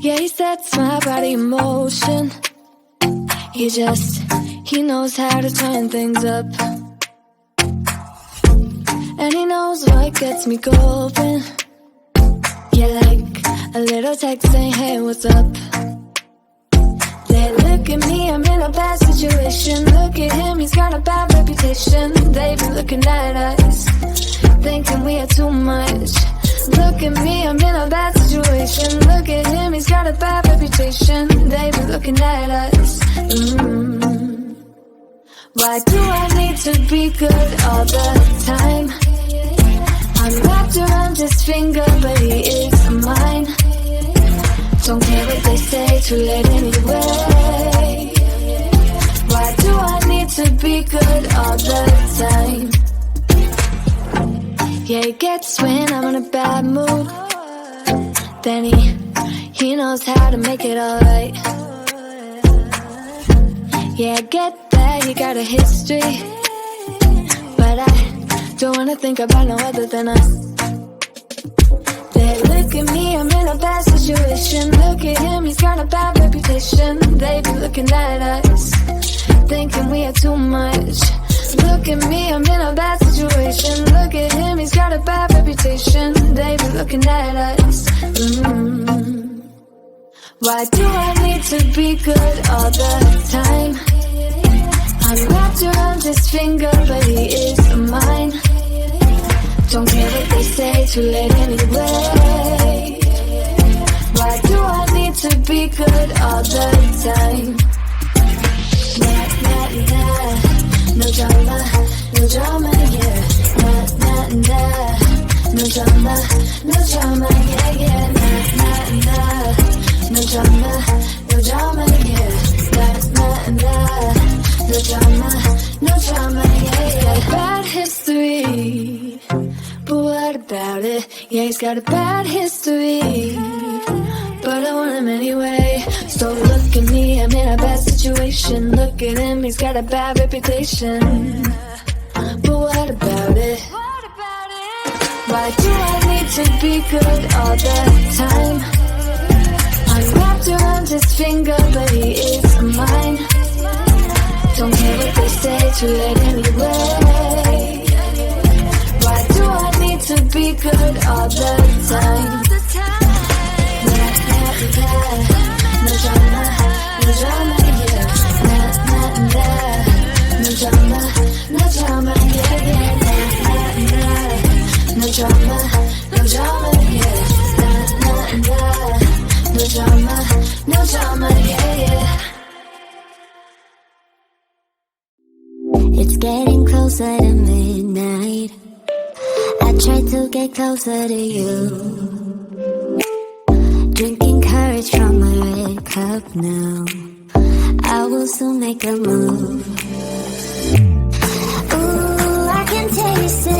Yeah, he sets my body in motion. He knows how to turn things up. And he knows what gets me going. Yeah, like a little text saying, hey, what's up? They look at me, I'm in a bad situation. Look at him, he's got a bad reputation. They be looking at us, thinking we are too much. Look at me, I'm in a bad situation. Look at him, he's got a bad reputation. They be looking at us. Why do I need to be good all the time? I'm wrapped around his finger, but he is mine. Don't care what they say, too late anyway. Why do I need to be good all the time? Yeah, he gets when I'm in a bad mood. Then he knows how to make it alright. Yeah, I get that you got a history, but I don't wanna think about no other than us. They look at me, I'm in a bad situation. Look at him, he's got a bad reputation. They be looking at us, thinking we are too much. Look at me, I'm in a bad situation. Look at him, he's got a bad reputation. They be looking at us. Why do I need to be good all the time? I'm wrapped around his finger, but he is mine. Don't care what they say, too late anyway. Why do I need to be good all the time? Nah, nah, nah. No drama, no drama, yeah. Nah, nah, nah. No drama, no drama, yeah, yeah. Nah, nah, nah. No drama, no drama, yeah. Nah, nah, nah. No drama, no drama, yeah, yeah. Bad history, but what about it? Yeah, he's got a bad history, but I want him anyway. So look at me, I'm in a bad situation. Look at him, he's got a bad reputation, but what about it? Why do I need to be good all the time? I'm wrapped around his finger, but he is mine. Don't care what they say, too late anyway. Why do I need to be good all the time? Nah, nah, nah. No drama, no drama, yeah. Nah, nah, nah. No drama, no drama, yeah, yeah. Nah, nah, nah. No drama, no drama, yeah. Nah, nah, nah. No drama, no drama, yeah, yeah. It's getting closer to midnight. I try to get closer to you. Drinking courage from my red cup now. I will soon make a move. Ooh, I can taste it.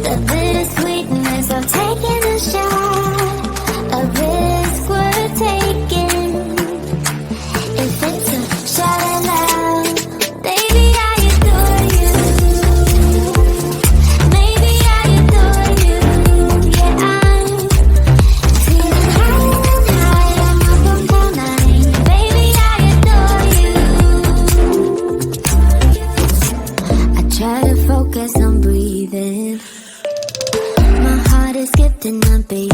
The bittersweetness of taking a shot. A risk worth taking. If it's a shot at love, baby, I adore you. Maybe I adore you. Yeah, I'm feeling high, I'm up all night. Baby, I adore you. I try to focus on breathing. My heart is skipping a beat.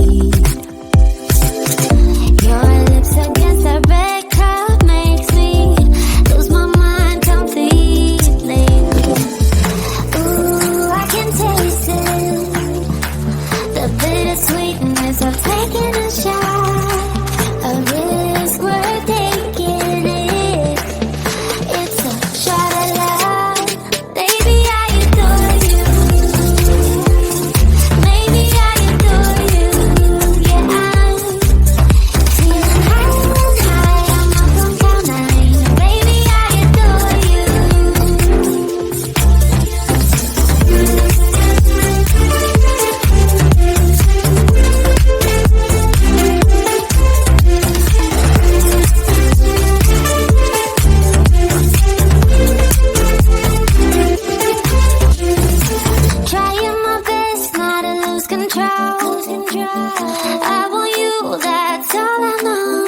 Your lips against a red cup makes me lose my mind completely. Ooh, I can taste it. The bittersweetness of taking a shot. A risk worth taking it. It's a shot at love. Baby, I adore you. Maybe I adore you. Yeah, I'm feeling high, I'm up all night. Baby, I adore you. Trying my best not to lose control. I want you that's all I know.